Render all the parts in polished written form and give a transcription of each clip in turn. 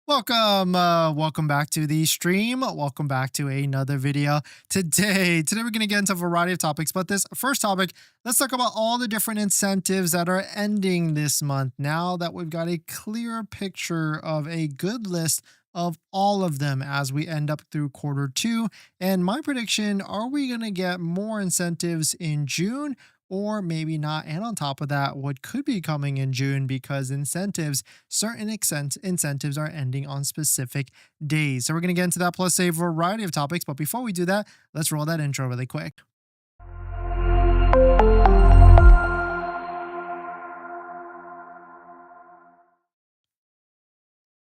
Welcome back to the stream. Welcome back to another video. Today we're gonna get into a variety of topics, but this first topic, let's talk about all the different incentives that are ending this month. Now that we've got a clear picture of a good list of all of them as we end up through quarter two. And my prediction, are we gonna get more incentives in June? Or maybe not. And on top of that, what could be coming in June because certain incentives are ending on specific days. So we're going to get into that plus a variety of topics. But before we do that, let's roll that intro really quick.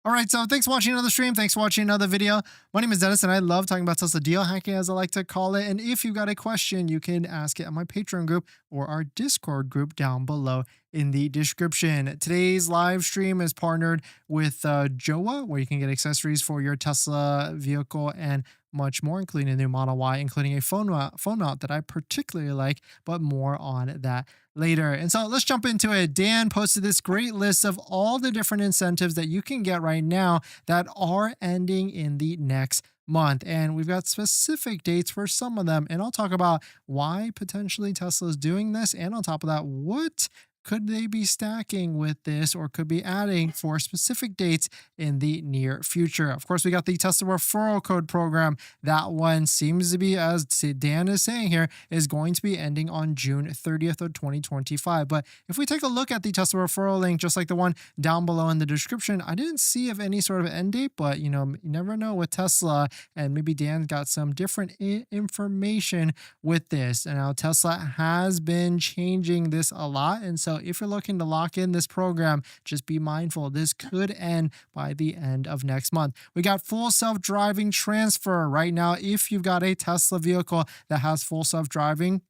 All right, so thanks for watching another stream. Thanks for watching another video. My name is Dennis, and I love talking about Tesla deal hacking, as I like to call it. And if you've got a question, you can ask it on my Patreon group or our Discord group down below in the description. Today's live stream is partnered with Joa, where you can get accessories for your Tesla vehicle and much more, including a new Model Y, including a phone mount that I particularly like, but more on that later. And so let's jump into it. Dan posted this great list of all the different incentives that you can get right now that are ending in the next month. And we've got specific dates for some of them. And I'll talk about why potentially Tesla is doing this. And on top of that, what could they be stacking with this or could be adding for specific dates in the near future. Of course, we got the Tesla referral code program. That one seems to be, as Dan is saying here, is going to be ending on June 30th of 2025. But if we take a look at the Tesla referral link, just like the one down below in the description, I didn't see of any sort of end date, but you never know with Tesla, and maybe Dan got some different information with this. And now Tesla has been changing this a lot. And so if you're looking to lock in this program, just be mindful. This could end by the end of next month. We got full self-driving transfer right now. If you've got a Tesla vehicle that has full self-driving,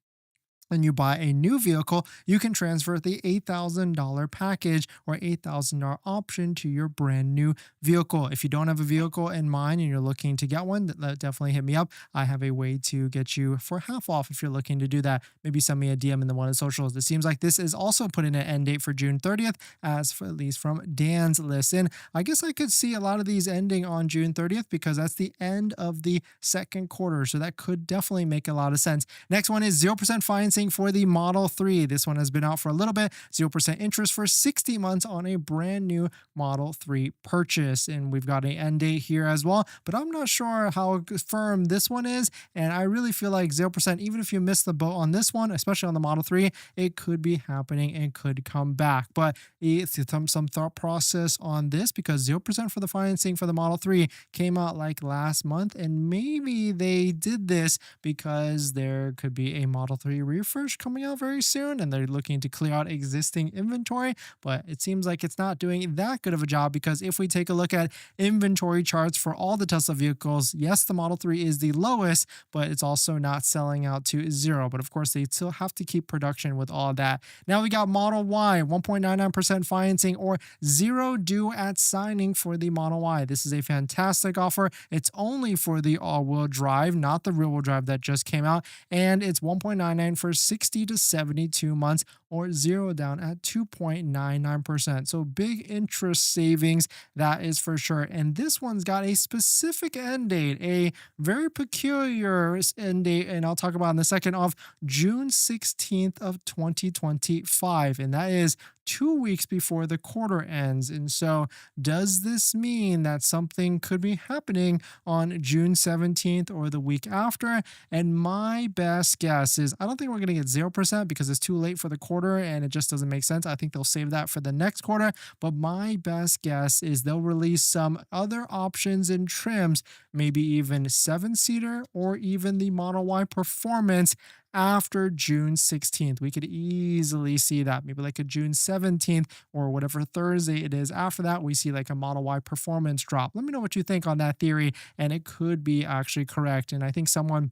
and you buy a new vehicle, you can transfer the $8,000 package or $8,000 option to your brand new vehicle. If you don't have a vehicle in mind and you're looking to get one, definitely hit me up. I have a way to get you for half off if you're looking to do that. Maybe send me a DM in the one of the socials. It seems like this is also putting an end date for June 30th, at least from Dan's list. And I guess I could see a lot of these ending on June 30th because that's the end of the second quarter. So that could definitely make a lot of sense. Next one is 0% financing for the Model 3. This one has been out for a little bit. 0% interest for 60 months on a brand new Model 3 purchase. And we've got an end date here as well, but I'm not sure how firm this one is. And I really feel like 0%, even if you miss the boat on this one, especially on the Model 3, it could be happening and could come back. But it's some thought process on this because 0% for the financing for the Model 3 came out like last month. And maybe they did this because there could be a Model 3 refresh coming out very soon and they're looking to clear out existing inventory, but it seems like it's not doing that good of a job because if we take a look at inventory charts for all the Tesla vehicles, yes, the Model 3 is the lowest, but it's also not selling out to zero. But of course, they still have to keep production with all of that. Now we got Model Y, 1.99% financing or zero due at signing for the Model Y. This is a fantastic offer. It's only for the all-wheel drive, not the rear-wheel drive that just came out, and it's 1.99 for 60 to 72 months or zero down at 2.99%. So big interest savings, that is for sure. And this one's got a specific end date, a very peculiar end date, and I'll talk about in a second, of June 16th of 2025. And that is 2 weeks before the quarter ends. And so does this mean that something could be happening on June 17th or the week after? And my best guess is I don't think we're going to get 0% because it's too late for the quarter and it just doesn't make sense. I think they'll save that for the next quarter. But my best guess is they'll release some other options and trims, maybe even 7-seater or even the Model Y Performance after June 16th. We could easily see that, maybe like a June 17th or whatever Thursday it is. After that, we see like a Model Y Performance drop. Let me know what you think on that theory, and it could be actually correct. And I think someone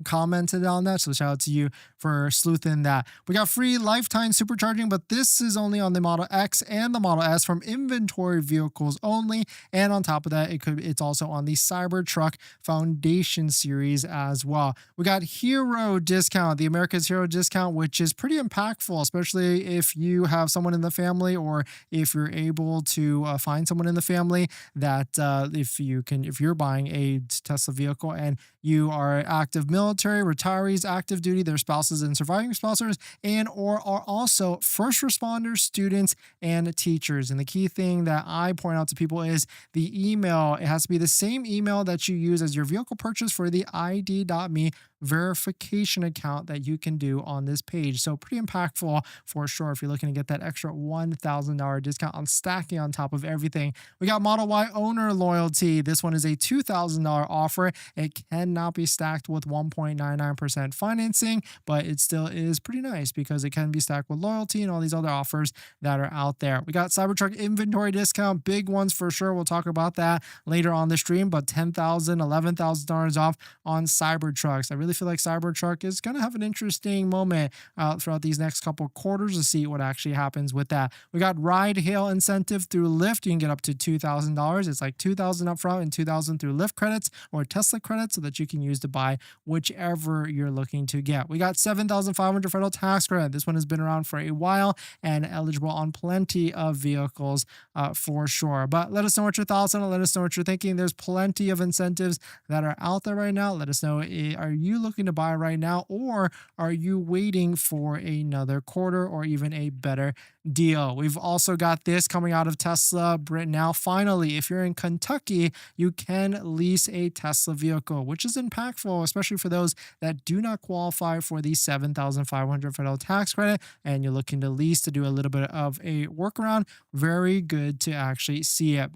commented on that. So shout out to you for sleuthing that. We got free lifetime supercharging, but this is only on the Model X and the Model S from inventory vehicles only. And on top of that, it's also on the Cybertruck Foundation series as well. We got Hero discount, the America's Hero discount, which is pretty impactful, especially if you have someone in the family, or if you're able to find someone in the family that if you're buying a Tesla vehicle and you are active military, retirees, active duty, their spouses and surviving spouses, and or are also first responders, students, and teachers. And the key thing that I point out to people is the email. It has to be the same email that you use as your vehicle purchase for the ID.me verification account that you can do on this page. So pretty impactful for sure if you're looking to get that extra $1,000 discount on stacking on top of everything. We got Model Y owner loyalty. This one is a $2,000 offer. It cannot be stacked with 1.99% financing, but it still is pretty nice because it can be stacked with loyalty and all these other offers that are out there. We got Cybertruck inventory discount, big ones for sure. We'll talk about that later on the stream, but $10,000, $11,000 off on Cybertrucks. I really feel like Cybertruck is going to have an interesting moment throughout these next couple quarters to see what actually happens with that. We got ride hail incentive through Lyft. You can get up to $2,000. It's like $2,000 up front and $2,000 through Lyft credits or Tesla credits so that you can use to buy whichever you're looking to get. We got 7,500 federal tax credit. This one has been around for a while and eligible on plenty of vehicles for sure. But let us know what your thoughts on it. Let us know what you're thinking. There's plenty of incentives that are out there right now. Let us know, are you looking to buy right now, or are you waiting for another quarter or even a better deal? We've also got this coming out of Tesla now. Finally, if you're in Kentucky, you can lease a Tesla vehicle, which is impactful, especially for those that do not qualify for the 7,500 federal tax credit and you're looking to lease to do a little bit of a workaround. Very good to actually see it.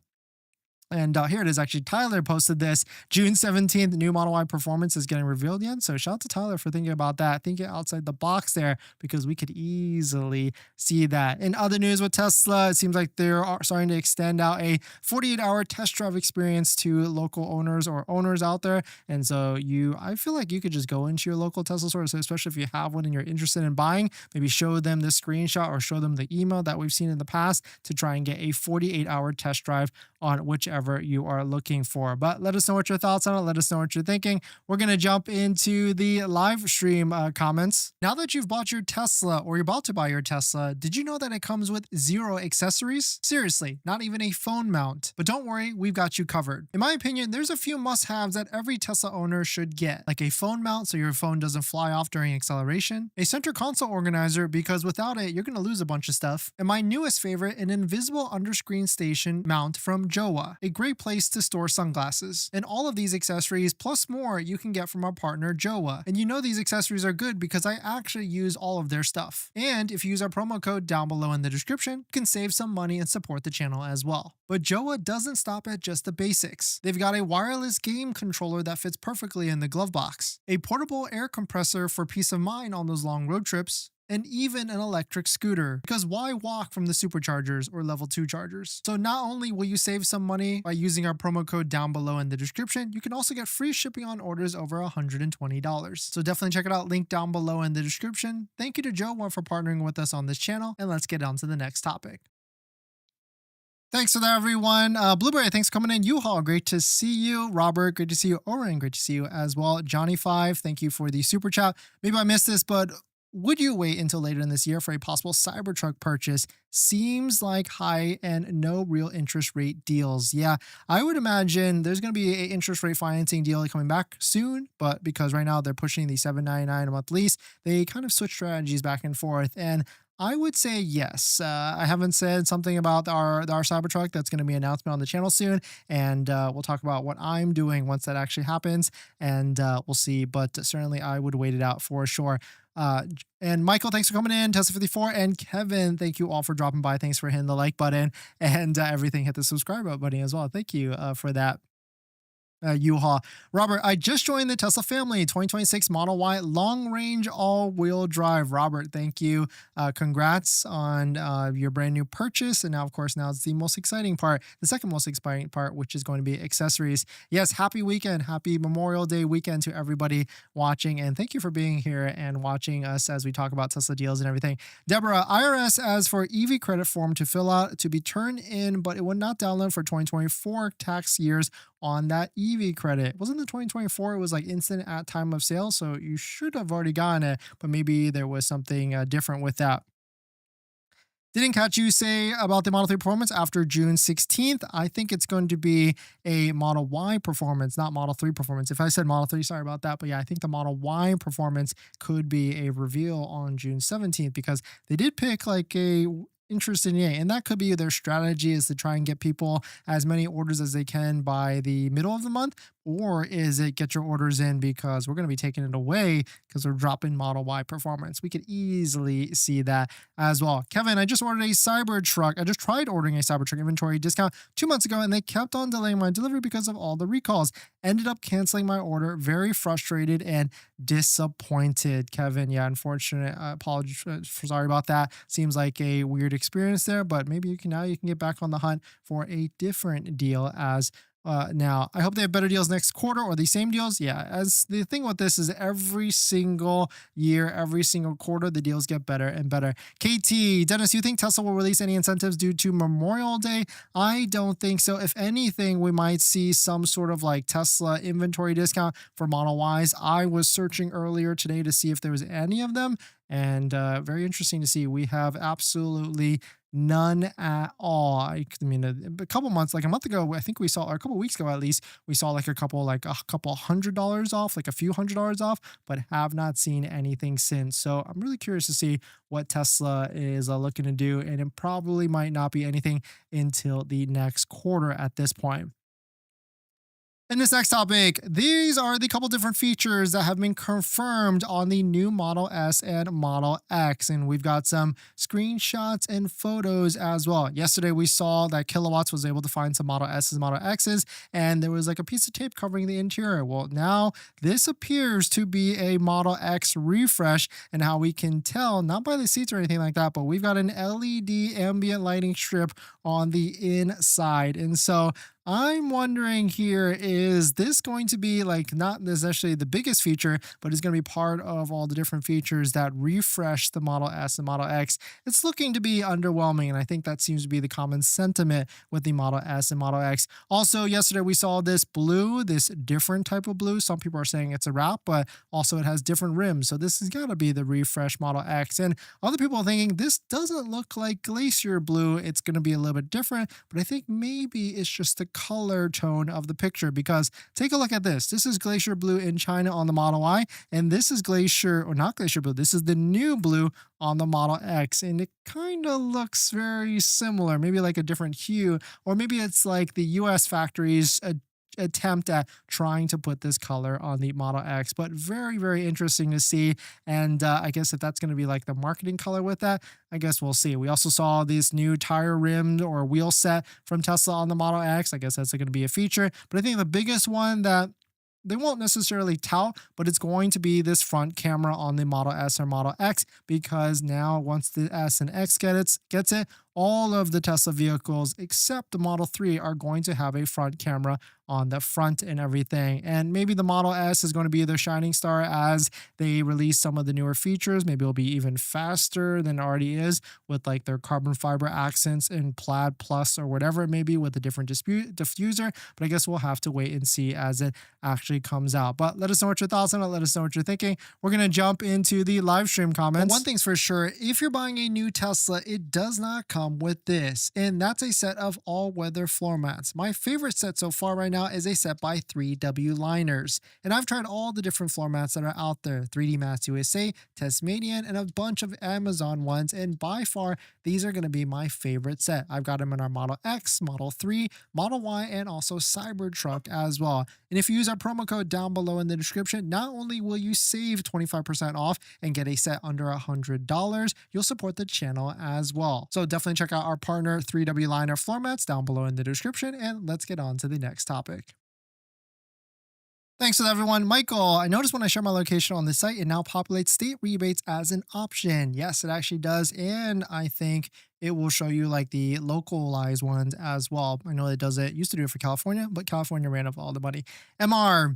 And here it is. Actually, Tyler posted this June 17th. New Model Y Performance is getting revealed yet. So shout out to Tyler for thinking about that, thinking outside the box there, because we could easily see that. In other news with Tesla, it seems like they're starting to extend out a 48-hour test drive experience to local owners or owners out there. And so I feel like you could just go into your local Tesla store, so especially if you have one and you're interested in buying, maybe show them the screenshot or show them the email that we've seen in the past to try and get a 48-hour test drive on whichever you are looking for. But let us know what your thoughts on it. Let us know what you're thinking. We're going to jump into the live stream comments. Now that you've bought your Tesla or you're about to buy your Tesla, did you know that it comes with 0 accessories? Seriously, not even a phone mount. But don't worry, we've got you covered. In my opinion, there's a few must-haves that every Tesla owner should get, like a phone mount so your phone doesn't fly off during acceleration, a center console organizer because without it, you're going to lose a bunch of stuff, and my newest favorite, an invisible underscreen station mount from Jowa, a great place to store sunglasses. And all of these accessories plus more you can get from our partner Jowa. And you know these accessories are good because I actually use all of their stuff. And if you use our promo code down below in the description, you can save some money and support the channel as well. But Jowa doesn't stop at just the basics. They've got a wireless game controller that fits perfectly in the glove box, a portable air compressor for peace of mind on those long road trips, and even an electric scooter, because why walk from the superchargers or level 2 chargers? So not only will you save some money by using our promo code down below in the description, you can also get free shipping on orders over $120. So definitely check it out, link down below in the description. Thank you to Jowa for partnering with us on this channel, and let's get on to the next topic. Thanks for that, everyone. Blueberry, thanks for coming in. U-Haul, great to see you. Robert, great to see you. Oren, great to see you as well. Johnny5, thank you for the super chat. Maybe I missed this, but would you wait until later in this year for a possible Cybertruck purchase? Seems like high and no real interest rate deals. Yeah, I would imagine there's going to be an interest rate financing deal coming back soon, but because right now they're pushing the $799 a month lease, they kind of switch strategies back and forth. And I would say yes. I haven't said something about our Cybertruck. That's going to be an announcement on the channel soon, and we'll talk about what I'm doing once that actually happens, and we'll see. But certainly, I would wait it out for sure. And Michael, thanks for coming in. Tesla54 and Kevin, thank you all for dropping by. Thanks for hitting the like button and everything. Hit the subscribe button as well. Thank you for that. U-Haul. Robert, I just joined the Tesla family. 2026 Model Y long range all wheel drive. Robert, thank you. Congrats on your brand new purchase. And now, of course, now it's the most exciting part, the second most exciting part, which is going to be accessories. Yes, happy weekend. Happy Memorial Day weekend to everybody watching. And thank you for being here and watching us as we talk about Tesla deals and everything. Deborah, IRS asks for EV credit form to fill out to be turned in, but it would not download for 2024 tax years on that EV credit. Wasn't the 2024, it was like instant at time of sale, so you should have already gotten it, but maybe there was something different with that. Didn't catch you say about the Model 3 Performance after June 16th. I think it's going to be a Model Y Performance, not Model 3 Performance. If I said Model 3, sorry about that. But yeah, I think the Model Y Performance could be a reveal on June 17th because they did pick like a interesting yay. And that could be their strategy is to try and get people as many orders as they can by the middle of the month. Or is it get your orders in because we're going to be taking it away because we're dropping Model Y Performance? We could easily see that as well. Kevin, I just ordered a Cybertruck. I just tried ordering a Cybertruck inventory discount 2 months ago, and they kept on delaying my delivery because of all the recalls. Ended up canceling my order. Very frustrated and disappointed. Kevin, yeah, unfortunate. Apologies. Sorry about that. Seems like a weird experience there, but maybe you can get back on the hunt for a different deal as now. I hope they have better deals next quarter or the same deals. Yeah, as the thing with this is every single year, every single quarter, the deals get better and better. KT, Dennis, you think Tesla will release any incentives due to Memorial Day? I don't think so. If anything, we might see some sort of like Tesla inventory discount for Model Ys. I was searching earlier today to see if there was any of them, and very interesting to see. We have absolutely none at all. I mean, a couple months, like a month ago, I think we saw, or a couple weeks ago at least, we saw like a couple $100 off, like a few $100 off, but have not seen anything since. So I'm really curious to see what Tesla is looking to do, and it probably might not be anything until the next quarter at this point. In this next topic, these are the couple different features that have been confirmed on the new Model S and Model X. And we've got some screenshots and photos as well. Yesterday, we saw that Kilowatts was able to find some Model S's and Model X's, and there was like a piece of tape covering the interior. Well, now this appears to be a Model X refresh, and how we can tell, not by the seats or anything like that, but we've got an LED ambient lighting strip on the inside. And so I'm wondering here, is this going to be like not necessarily the biggest feature, but it's going to be part of all the different features that refresh the Model S and Model X? It's looking to be underwhelming, and I think that seems to be the common sentiment with the Model S and Model X. Also, yesterday we saw this blue, this different type of blue. Some people are saying it's a wrap, but also it has different rims. So this has got to be the refresh Model X. And other people are thinking this doesn't look like glacier blue. It's going to be a little bit different, but I think maybe it's just the color tone of the picture, because take a look at this. This is glacier blue in China on the Model Y, and this is glacier, or not glacier blue, this is the new blue on the Model X, and it kind of looks very similar, maybe like a different hue, or maybe it's like the US factories attempt at trying to put this color on the Model X. But very, very interesting to see. And I guess if that's going to be like the marketing color with that, I guess we'll see. We also saw this new tire rim or wheel set from Tesla on the Model X. I guess that's going to be a feature. But I think the biggest one that they won't necessarily tout, but it's going to be this front camera on the Model S or Model X, because now once the S and X gets it, all of the Tesla vehicles except the Model 3 are going to have a front camera on the front and everything. And maybe the Model S is going to be their shining star as they release some of the newer features. Maybe it'll be even faster than it already is with like their carbon fiber accents in Plaid Plus or whatever it may be with a different diffuser. But I guess we'll have to wait and see as it actually comes out. But let us know what your thoughts on it. Let us know what you're thinking. We're going to jump into the live stream comments. But one thing's for sure, if you're buying a new Tesla, it does not come with this, and that's a set of all-weather floor mats. My favorite set so far right now is a set by 3W Liners, and I've tried all the different floor mats that are out there: 3D Mats USA, Tasmanian, and a bunch of Amazon ones, and by far these are going to be my favorite set. I've got them in our Model X, Model 3, Model Y, and also Cybertruck as well. And if you use our promo code down below in the description, not only will you save 25% off and get a set under $100, you'll support the channel as well. So definitely check out our partner 3W Liner floor mats down below in the description, and let's get on to the next topic. Thanks to everyone. Michael, I noticed when I share my location on the site, it now populates state rebates as an option. Yes, it actually does. And I think it will show you like the localized ones as well. I know it does it, used to do it for California, but California ran up all the money. MR,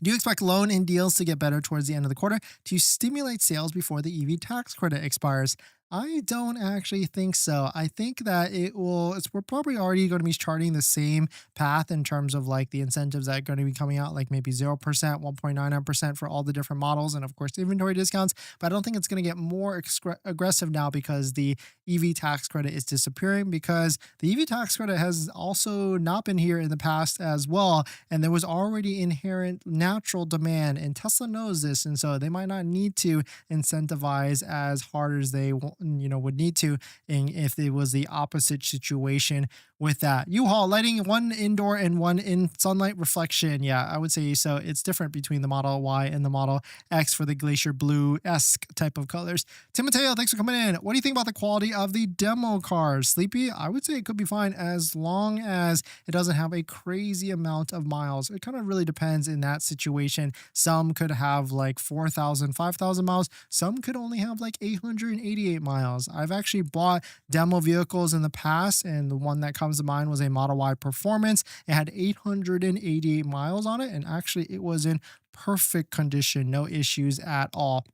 do you expect loan and deals to get better towards the end of the quarter to stimulate sales before the EV tax credit expires? I don't actually think so. I think that we're probably already going to be charting the same path in terms of like the incentives that are going to be coming out, like maybe 0%, 1.99% for all the different models, and of course, inventory discounts. But I don't think it's going to get more aggressive now because the EV tax credit is disappearing, because the EV tax credit has also not been here in the past as well. And there was already inherent natural demand, and Tesla knows this. And so they might not need to incentivize as hard as they would need to, and if it was the opposite situation with that. U-Haul lighting, one indoor and one in sunlight reflection. Yeah, I would say so. It's different between the Model Y and the Model X for the glacier blue-esque type of colors. Timoteo, thanks for coming in. What do you think about the quality of the demo cars? Sleepy, I would say it could be fine as long as it doesn't have a crazy amount of miles. It kind of really depends in that situation. Some could have like 4,000, 5,000 miles. Some could only have like 888 miles. I've actually bought demo vehicles in the past, and the one that comes to mind was a Model Y Performance. It had 888 miles on it, and actually it was in perfect condition, no issues at all.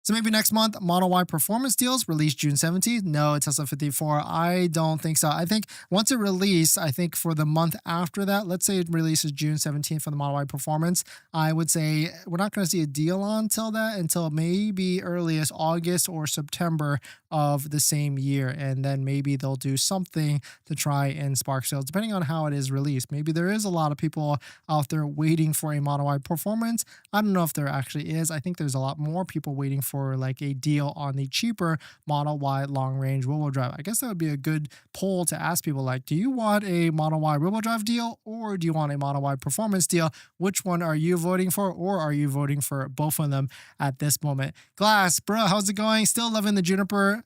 So maybe next month, Model Y Performance deals release June 17th. No, it's Tesla 54. I don't think so. I think once it released, I think for the month after that, let's say it releases June 17th for the Model Y Performance, I would say we're not going to see a deal on until maybe earliest August or September of the same year. And then maybe they'll do something to try and spark sales, depending on how it is released. Maybe there is a lot of people out there waiting for a Model Y Performance. I don't know if there actually is. I think there's a lot more people waiting for like a deal on the cheaper Model Y long range rear-wheel drive. I guess that would be a good poll to ask people, like, do you want a Model Y rear-wheel drive deal, or do you want a Model Y Performance deal? Which one are you voting for, or are you voting for both of them at this moment? Glass, bro, how's it going? Still loving the Juniper.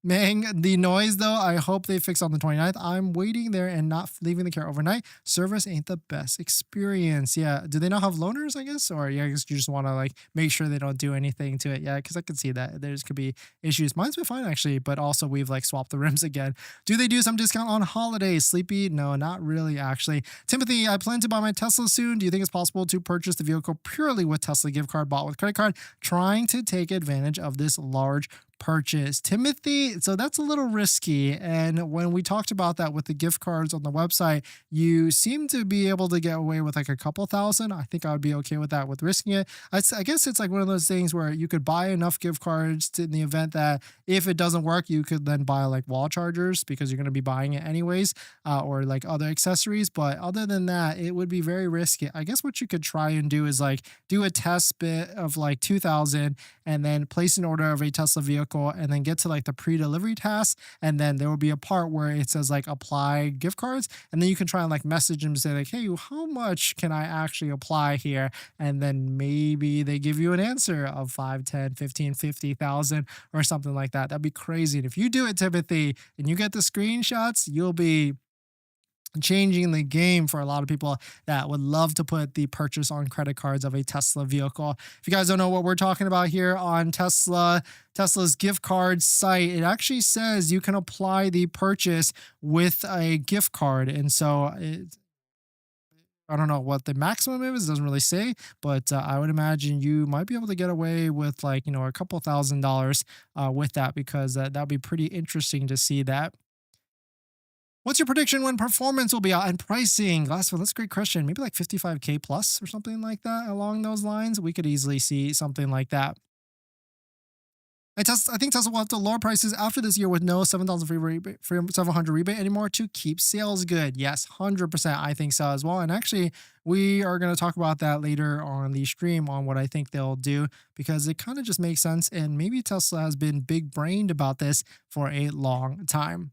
Mang, the noise though, I hope they fix on the 29th. I'm waiting there and not leaving the car overnight. Service ain't the best experience. Yeah. Do they not have loaners, I guess? Or yeah, I guess you just want to like make sure they don't do anything to it. Yeah, because I can see that there's could be issues. Mine's been fine actually, but also we've like swapped the rims again. Do they do some discount on holidays? Sleepy? No, not really actually. Timothy, I plan to buy my Tesla soon. Do you think it's possible to purchase the vehicle purely with Tesla gift card bought with credit card? Trying to take advantage of this large purchase. Timothy, so that's a little risky. And when we talked about that with the gift cards on the website, you seem to be able to get away with like a couple thousand. I think I would be okay with that, with risking it. I guess it's like one of those things where you could buy enough gift cards in the event that if it doesn't work, you could then buy like wall chargers because you're going to be buying it anyways, or like other accessories. But other than that, it would be very risky. I guess what you could try and do is like do a test bit of like 2,000 and then place an order of a Tesla vehicle and then get to like the pre-delivery task, and then there will be a part where it says like apply gift cards, and then you can try and like message them and say like, hey, how much can I actually apply here? And then maybe they give you an answer of 5, 10, 15, 50,000 or something like that. That'd be crazy. And if you do it, Timothy, and you get the screenshots, you'll be changing the game for a lot of people that would love to put the purchase on credit cards of a Tesla vehicle. If you guys don't know what we're talking about here on Tesla's gift card site, it actually says you can apply the purchase with a gift card. And so I don't know what the maximum is, it doesn't really say, but I would imagine you might be able to get away with like, a couple $1,000s with that, because that'd be pretty interesting to see that. What's your prediction when performance will be out and pricing? Last one, that's a great question. Maybe like 55K plus or something like that along those lines. We could easily see something like that. I think Tesla will have to lower prices after this year with no 7,000 free 700 rebate anymore to keep sales good. Yes, 100%. I think so as well. And actually, we are going to talk about that later on the stream on what I think they'll do, because it kind of just makes sense. And maybe Tesla has been big brained about this for a long time.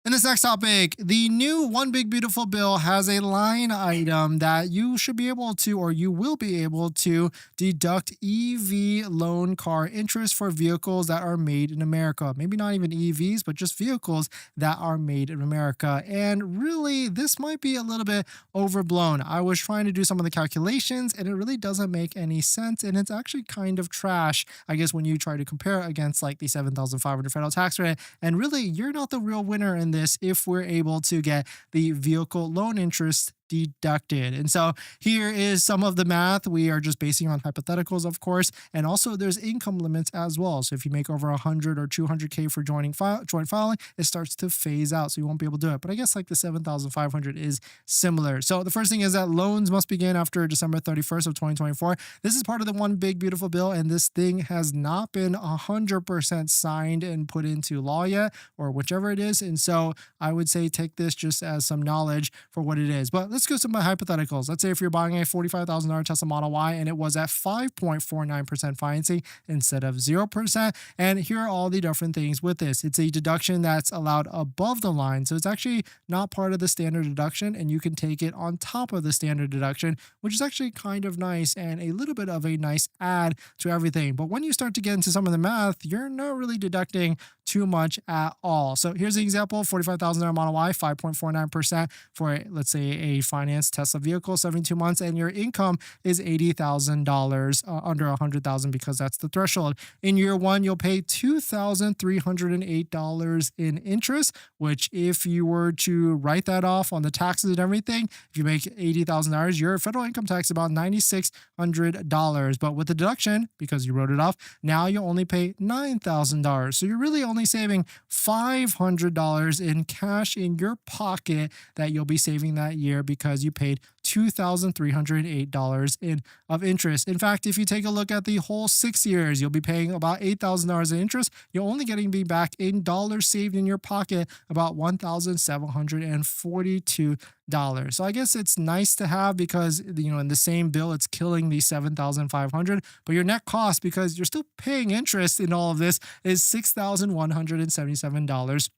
In this next topic, the new One Big Beautiful Bill has a line item that you should be able to, or you will be able to, deduct EV loan car interest for vehicles that are made in America. Maybe not even EVs, but just vehicles that are made in America. And really, this might be a little bit overblown. I was trying to do some of the calculations, and it really doesn't make any sense. And it's actually kind of trash, I guess, when you try to compare it against like the 7,500 federal tax credit. And really, you're not the real winner in this if we're able to get the vehicle loan interest deducted. And so here is some of the math. We are just basing on hypotheticals, of course, and also there's income limits as well. So if you make over 100 or 200K for joint filing, it starts to phase out, so you won't be able to do it. But I guess like the 7,500 is similar. So the first thing is that loans must begin after December 31st of 2024. This is part of the One Big Beautiful Bill, and this thing has not been 100% signed and put into law yet, or whichever it is. And so I would say take this just as some knowledge for what it is. But let's go some hypotheticals. Let's say if you're buying a $45,000 Tesla Model Y and it was at 5.49% financing instead of 0%. And here are all the different things with this. It's a deduction that's allowed above the line. So it's actually not part of the standard deduction, and you can take it on top of the standard deduction, which is actually kind of nice and a little bit of a nice add to everything. But when you start to get into some of the math, you're not really deducting too much at all. So here's the example: $45,000 Model Y, 5.49% for, let's say, a finance Tesla vehicle, 72 months, and your income is $80,000, under $100,000 because that's the threshold. In year one, you'll pay $2,308 in interest, which if you were to write that off on the taxes and everything, if you make $80,000, your federal income tax is about $9,600. But with the deduction, because you wrote it off, now you only pay $9,000. So you're really only saving $500 in cash in your pocket that you'll be saving that year because you paid $2,308 of interest. In fact, if you take a look at the whole 6 years, you'll be paying about $8,000 in interest. You're only getting back in dollars saved in your pocket about $1,742. So I guess it's nice to have because, in the same bill, it's killing the 7,500, but your net cost, because you're still paying interest in all of this, is $6,177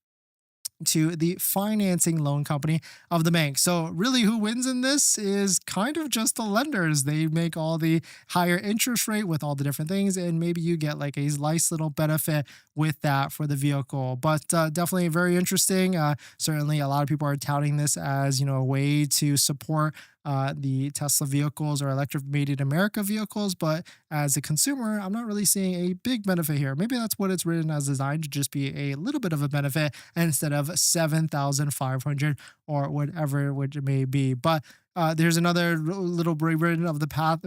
to the financing loan company of the bank. So really, who wins in this is kind of just the lenders. They make all the higher interest rate with all the different things, and maybe you get like a nice little benefit with that for the vehicle. But definitely very interesting. Certainly a lot of people are touting this as, a way to support the Tesla vehicles or electric made in America vehicles. But as a consumer, I'm not really seeing a big benefit here. Maybe that's what it's written as designed, to just be a little bit of a benefit instead of 7,500 or whatever it may be. But there's another little rewritten of the path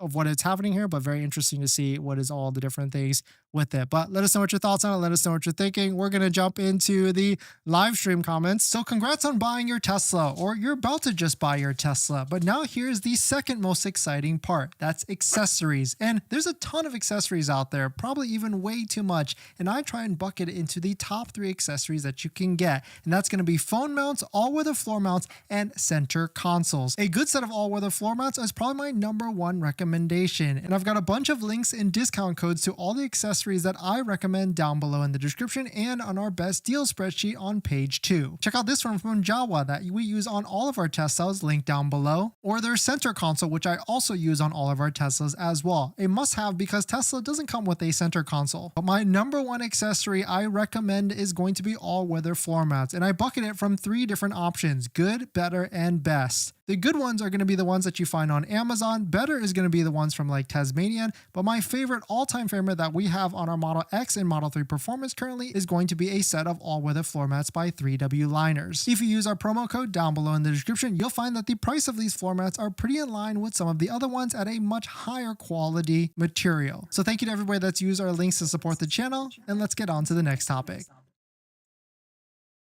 of what is happening here, but very interesting to see what is all the different things with it. But let us know what your thoughts on it. Let us know what you're thinking. We're going to jump into the live stream comments. So congrats on buying your Tesla, or you're about to just buy your Tesla. But now here's the second most exciting part. That's accessories. And there's a ton of accessories out there, probably even way too much. And I try and bucket it into the top 3 accessories that you can get. And that's going to be phone mounts, all-weather floor mounts, and center consoles. A good set of all-weather floor mounts is probably my #1 recommendation. And I've got a bunch of links and discount codes to all the accessories that I recommend down below in the description and on our best deal spreadsheet on page 2. Check out this one from Jawa that we use on all of our Teslas, linked down below, or their center console, which I also use on all of our Teslas as well. A must-have because Tesla doesn't come with a center console. But my #1 accessory I recommend is going to be all-weather floor mats, and I bucket it from 3 different options: good, better, and best. The good ones are going to be the ones that you find on Amazon. Better is going to be the ones from like Tasmanian. But my all-time favorite that we have on our Model X and Model 3 Performance currently is going to be a set of all-weather floor mats by 3W Liners. If you use our promo code down below in the description, you'll find that the price of these floor mats are pretty in line with some of the other ones at a much higher quality material. So thank you to everybody that's used our links to support the channel, and let's get on to the next topic.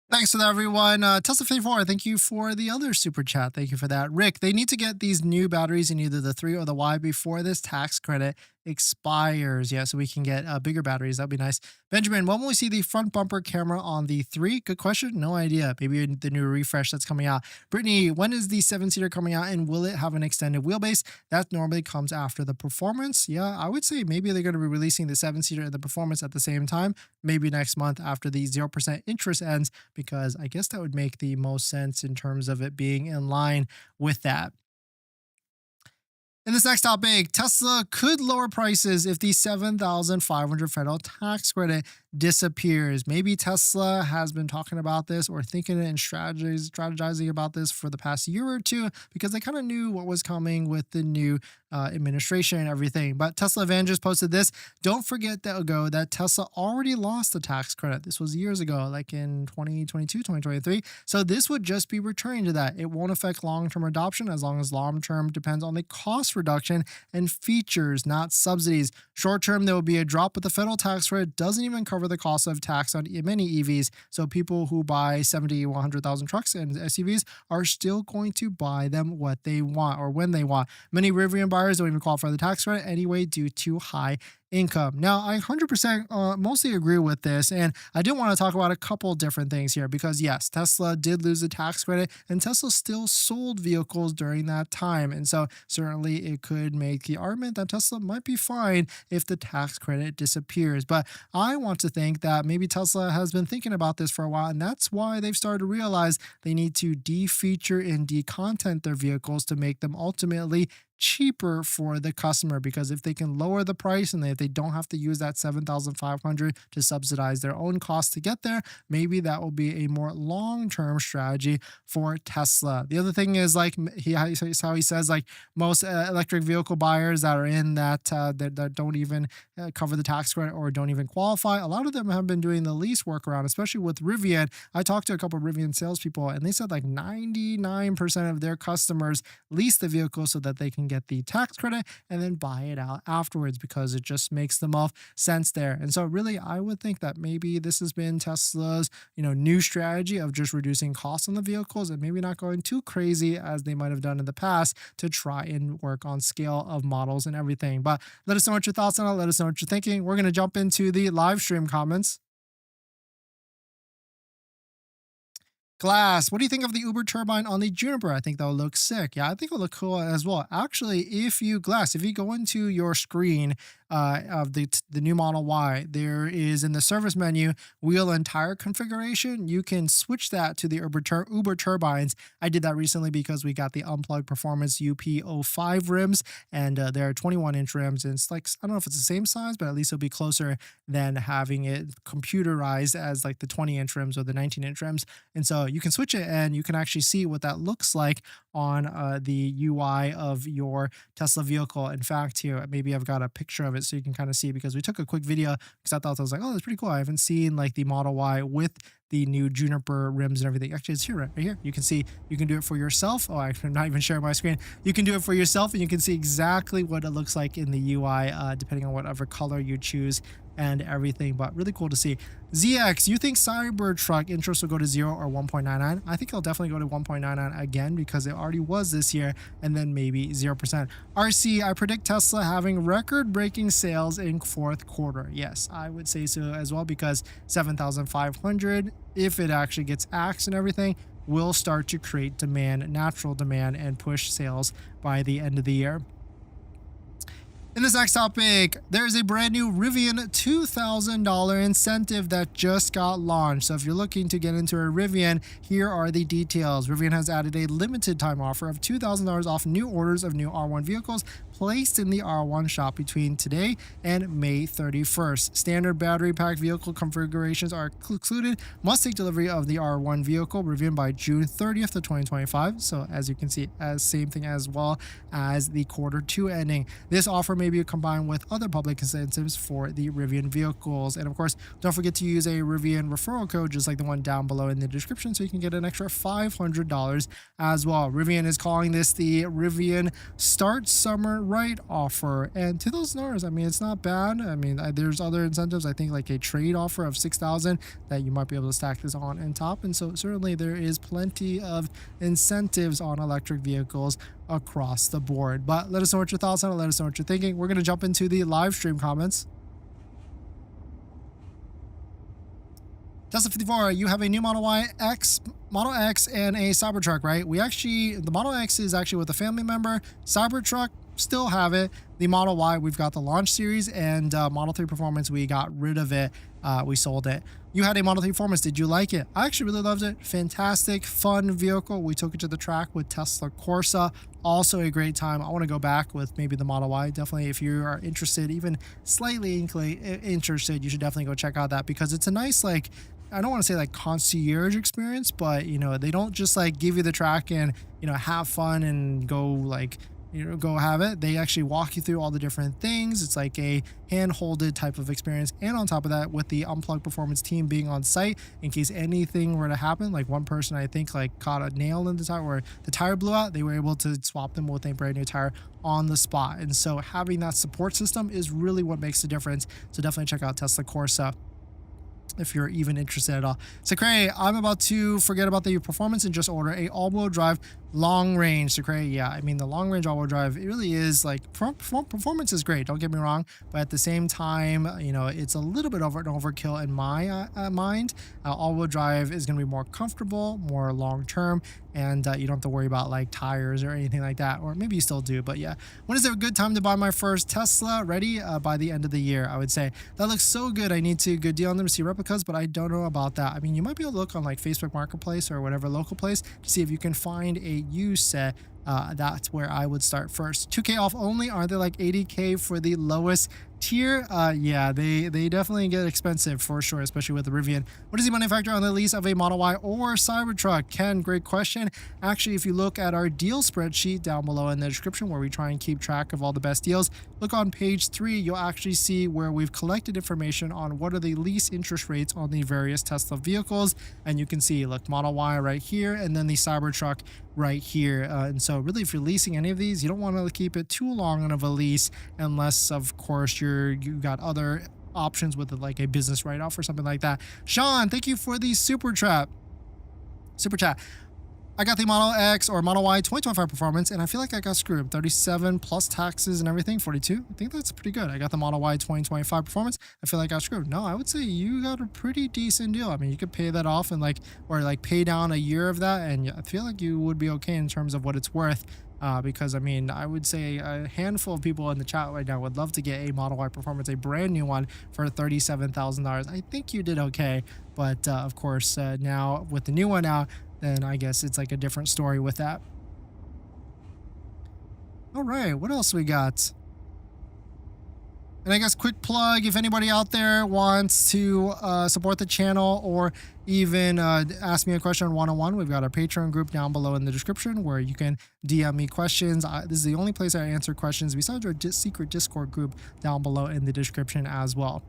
Thanks to that, everyone. Tesla54, thank you for the other super chat. Thank you for that. Rick, they need to get these new batteries in either the 3 or the Y before this tax credit expires. Yeah, so we can get bigger batteries. That'd be nice. Benjamin, when will we see the front bumper camera on the 3? Good question. No idea. Maybe the new refresh that's coming out. Brittany, when is the 7-seater coming out, and will it have an extended wheelbase? That normally comes after the Performance. Yeah, I would say maybe they're going to be releasing the 7-seater and the Performance at the same time, maybe next month after the 0% interest ends, because I guess that would make the most sense in terms of it being in line with that. In this next topic, Tesla could lower prices if the $7,500 federal tax credit disappears. Maybe Tesla has been talking about this or thinking it and strategizing about this for the past year or two, because they kind of knew what was coming with the new administration and everything. But Tesla Evangelist posted this. Don't forget that Tesla already lost the tax credit. This was years ago, like in 2022, 2023. So this would just be returning to that. It won't affect long-term adoption, as long as long-term depends on the cost reduction and features, not subsidies. Short-term, there will be a drop, but the federal tax credit doesn't even cover the cost of tax on many EVs. So people who buy 70, 100,000 trucks and SUVs are still going to buy them what they want or when they want. Many Rivian buyers don't even qualify for the tax credit anyway due to high income. Now, I 100% mostly agree with this, and I did want to talk about a couple different things here, because yes, Tesla did lose the tax credit, and Tesla still sold vehicles during that time, and so certainly it could make the argument that Tesla might be fine if the tax credit disappears. But I want to think that maybe Tesla has been thinking about this for a while, and that's why they've started to realize they need to de-feature and de-content their vehicles to make them ultimately cheaper for the customer, because if they can lower the price and if they don't have to use that $7,500 to subsidize their own costs to get there, maybe that will be a more long-term strategy for Tesla. The other thing is, like how he says, like most electric vehicle buyers that are in that that don't even cover the tax credit or don't even qualify, a lot of them have been doing the lease workaround, especially with Rivian. I talked to a couple of Rivian salespeople, and they said like 99% of their customers lease the vehicle so that they can get the tax credit and then buy it out afterwards, because it just makes the most sense there. And so really, I would think that maybe this has been Tesla's, new strategy of just reducing costs on the vehicles and maybe not going too crazy as they might have done in the past to try and work on scale of models and everything. But let us know what your thoughts on it. Let us know what you're thinking. We're going to jump into the live stream comments. Glass, what do you think of the Uber turbine on the Juniper? I think that will look sick. Yeah, I think it'll look cool as well. Actually, if you go into your screen of the new Model Y, there is in the service menu wheel and tire configuration. You can switch that to the Uber turbines. I did that recently because we got the Unplugged Performance UP05 rims, and they're 21-inch rims, and it's like, I don't know if it's the same size, but at least it'll be closer than having it computerized as like the 20-inch rims or the 19-inch rims. And so you can switch it and you can actually see what that looks like on the UI of your Tesla vehicle. In fact, here, maybe I've got a picture of it so you can kind of see, because we took a quick video because I thought, I was like, oh, that's pretty cool. I haven't seen like the Model Y with the new Juniper rims and everything. Actually, it's here, right here. You can see, you can do it for yourself. Oh, I'm not even sharing my screen. You can do it for yourself, and you can see exactly what it looks like in the UI, depending on whatever color you choose and everything. But really cool to see. ZX, you think Cybertruck interest will go to 0 or 1.99? I think it'll definitely go to 1.99 again, because it already was this year, and then maybe 0%. RC, I predict Tesla having record-breaking sales in fourth quarter. Yes, I would say so as well, because 7,500, if it actually gets axed and everything, will start to create demand, natural demand, and push sales by the end of the year. In this next topic, there's a brand new Rivian $2,000 incentive that just got launched. So if you're looking to get into a Rivian, here are the details. Rivian has added a limited time offer of $2,000 off new orders of new R1 vehicles placed in the R1 shop between today and May 31st. Standard battery pack vehicle configurations are included. Must take delivery of the R1 vehicle Rivian by June 30th of 2025. So as you can see, as same thing as well as the Q2 ending. This offer may be combined with other public incentives for the Rivian vehicles. And of course, don't forget to use a Rivian referral code just like the one down below in the description, so you can get an extra $500 as well. Rivian is calling this the Rivian Start Summer Right offer, and $2,000, I mean, it's not bad. I mean, there's other incentives, I think like a trade offer of $6,000 that you might be able to stack this on top, and so certainly there is plenty of incentives on electric vehicles across the board. But let us know what your thoughts on it. Let us know what you're thinking. We're going to jump into the live stream comments. Tesla 54, you have a new Model X, and a Cybertruck, right? The Model X is actually with a family member. Cybertruck, still have it. The Model Y, we've got the launch series, and Model 3 Performance, we got rid of it. We sold it. You had a Model 3 Performance. Did you like it? I actually really loved it. Fantastic, fun vehicle. We took it to the track with Tesla Corsa. Also a great time. I want to go back with maybe the Model Y. Definitely, if you are interested, even slightly interested, you should definitely go check out that, because it's a nice, like, I don't want to say like concierge experience, but you know, they don't just like give you the track and, you know, have fun and go like, you know, go have it. They actually walk you through all the different things. It's like a hand-holded type of experience. And on top of that, with the Unplugged Performance team being on site in case anything were to happen, like one person I think like caught a nail in the tire where the tire blew out, they were able to swap them with a brand new tire on the spot. And so having that support system is really what makes the difference. So definitely check out Tesla Corsa if you're even interested at all. Sakray, I'm about to forget about the performance and just order a all-wheel drive long range. Sakray, yeah, I mean the long range all-wheel drive, it really is like performance is great, don't get me wrong, but at the same time, you know, it's a little bit over an overkill in my mind. All-wheel drive is going to be more comfortable, more long-term, and you don't have to worry about like tires or anything like that, or maybe you still do. But yeah, when is there a good time to buy my first Tesla? Ready? By the end of the year, I would say. That looks so good. I need to good deal on them to see replicas, but I don't know about that. I mean, you might be able to look on like Facebook Marketplace or whatever local place to see if you can find a used set. That's where I would start first. 2K off only. Are they like 80K for the lowest tier? Yeah, they definitely get expensive for sure, especially with the Rivian. What is the manufacturer on the lease of a Model Y or Cybertruck? Ken, great question. Actually, if you look at our deal spreadsheet down below in the description where we try and keep track of all the best deals, look on page 3, you'll actually see where we've collected information on what are the lease interest rates on the various Tesla vehicles. And you can see, look, Model Y right here, and then the Cybertruck right here. And so really, if you're leasing any of these, you don't want to keep it too long of a lease unless, of course, you got other options with like a business write-off or something like that. Sean, thank you for the super chat. I got the Model X or Model Y 2025 performance, and I feel like I got screwed. 37 plus taxes and everything, 42. I think that's pretty good. I got the Model Y 2025 performance. I feel like I got screwed. No, I would say you got a pretty decent deal. I mean, you could pay that off and like, or like pay down a year of that, and I feel like you would be okay in terms of what it's worth. Because I mean, I would say a handful of people in the chat right now would love to get a Model Y Performance, a brand new one for $37,000. I think you did okay, but of course, now with the new one out, then I guess it's like a different story with that. All right, what else we got? And I guess quick plug, if anybody out there wants to support the channel or even ask me a question one-on-one, we've got our Patreon group down below in the description where you can DM me questions. This is the only place I answer questions besides our secret Discord group down below in the description as well.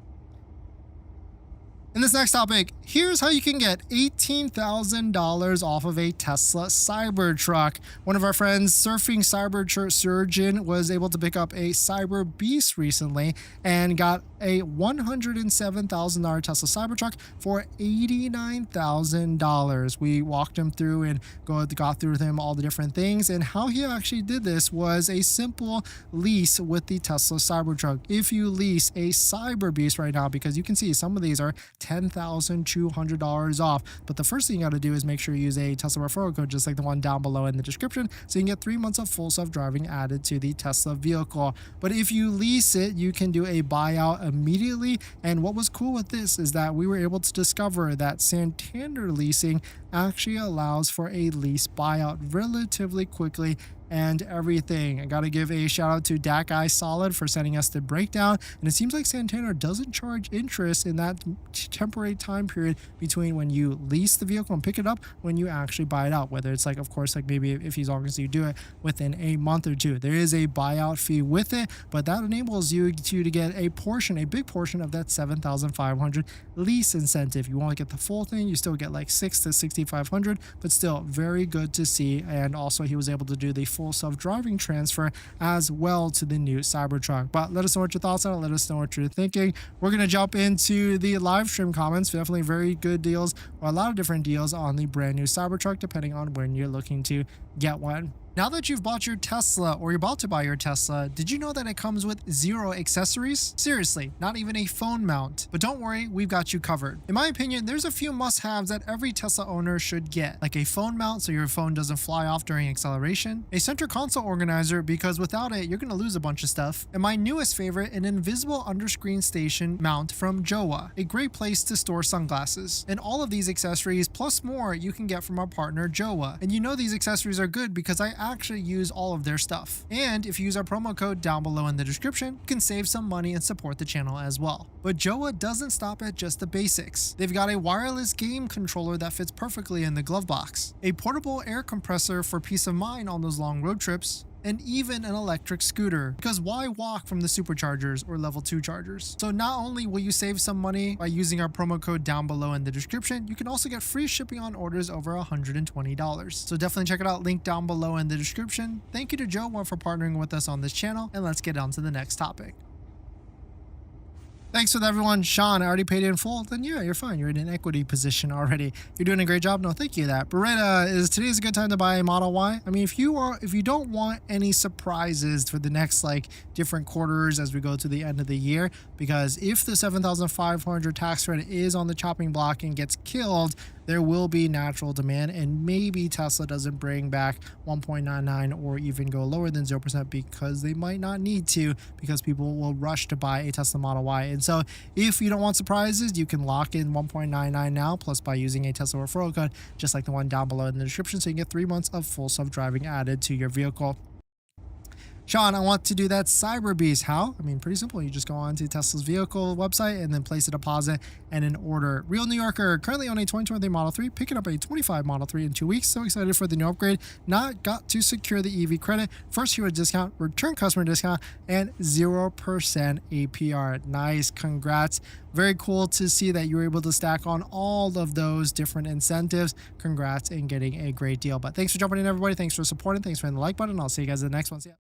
In this next topic, here's how you can get $18,000 off of a Tesla Cybertruck. One of our friends, Surfing Cyber Surgeon, was able to pick up a Cyberbeast recently and got a $107,000 Tesla Cybertruck for $89,000. We walked him through and got through with him all the different things, and how he actually did this was a simple lease with the Tesla Cybertruck. If you lease a Cyberbeast right now, because you can see some of these are $10,200 off. But the first thing you got to do is make sure you use a Tesla referral code, just like the one down below in the description, so you can get 3 months of full self-driving added to the Tesla vehicle. But if you lease it, you can do a buyout immediately. And what was cool with this is that we were able to discover that Santander leasing actually allows for a lease buyout relatively quickly and everything. I got to give a shout out to DAC Solid for sending us the breakdown, and it seems like Santander doesn't charge interest in that temporary time period between when you lease the vehicle and pick it up when you actually buy it out, whether it's like, of course, like maybe if as long as you do it within a month or two. There is a buyout fee with it, but that enables you to get a big portion of that $7,500 lease incentive. You won't get the full thing, you still get like $6,000 to $6,500, but still very good to see. And also he was able to do the full self-driving transfer as well to the new Cybertruck. But let us know what your thoughts are. Let us know what you're thinking. We're going to jump into the live stream comments. Definitely very good deals, or a lot of different deals on the brand new Cybertruck, depending on when you're looking to get one. Now that you've bought your Tesla or you're about to buy your Tesla, did you know that it comes with 0 accessories? Seriously, not even a phone mount. But don't worry, we've got you covered. In my opinion, there's a few must-haves that every Tesla owner should get, like a phone mount so your phone doesn't fly off during acceleration, a center console organizer because without it, you're going to lose a bunch of stuff, and my newest favorite, an invisible underscreen station mount from Jowa, a great place to store sunglasses. And all of these accessories plus more you can get from our partner Jowa. And you know these accessories are good because I actually use all of their stuff. And if you use our promo code down below in the description, you can save some money and support the channel as well. But Jowa doesn't stop at just the basics. They've got a wireless game controller that fits perfectly in the glove box, a portable air compressor for peace of mind on those long road trips, and even an electric scooter, because why walk from the superchargers or level 2 chargers? So not only will you save some money by using our promo code down below in the description, you can also get free shipping on orders over $120. So definitely check it out, link down below in the description. Thank you to Jowa for partnering with us on this channel, and let's get on to the next topic. Thanks with everyone. Sean, I already paid it in full. Then yeah, you're fine. You're in an equity position already. You're doing a great job. No, thank you. That Beretta is today's a good time to buy a Model Y. I mean, if you don't want any surprises for the next like different quarters as we go to the end of the year, because if the 7,500 tax credit is on the chopping block and gets killed, there will be natural demand, and maybe Tesla doesn't bring back 1.99 or even go lower than 0% because they might not need to, because people will rush to buy a Tesla Model Y. And so if you don't want surprises, you can lock in 1.99 now, plus by using a Tesla referral code, just like the one down below in the description, so you can get 3 months of full self-driving added to your vehicle. Sean, I want to do that Cyberbeast. How? I mean, pretty simple. You just go on to Tesla's vehicle website and then place a deposit and an order. Real New Yorker, currently on a 2023 Model 3, picking up a 25 Model 3 in 2 weeks. So excited for the new upgrade. Not got to secure the EV credit. First year discount, return customer discount, and 0% APR. Nice. Congrats. Very cool to see that you were able to stack on all of those different incentives. Congrats in getting a great deal. But thanks for jumping in, everybody. Thanks for supporting. Thanks for hitting the like button. I'll see you guys in the next one. See ya.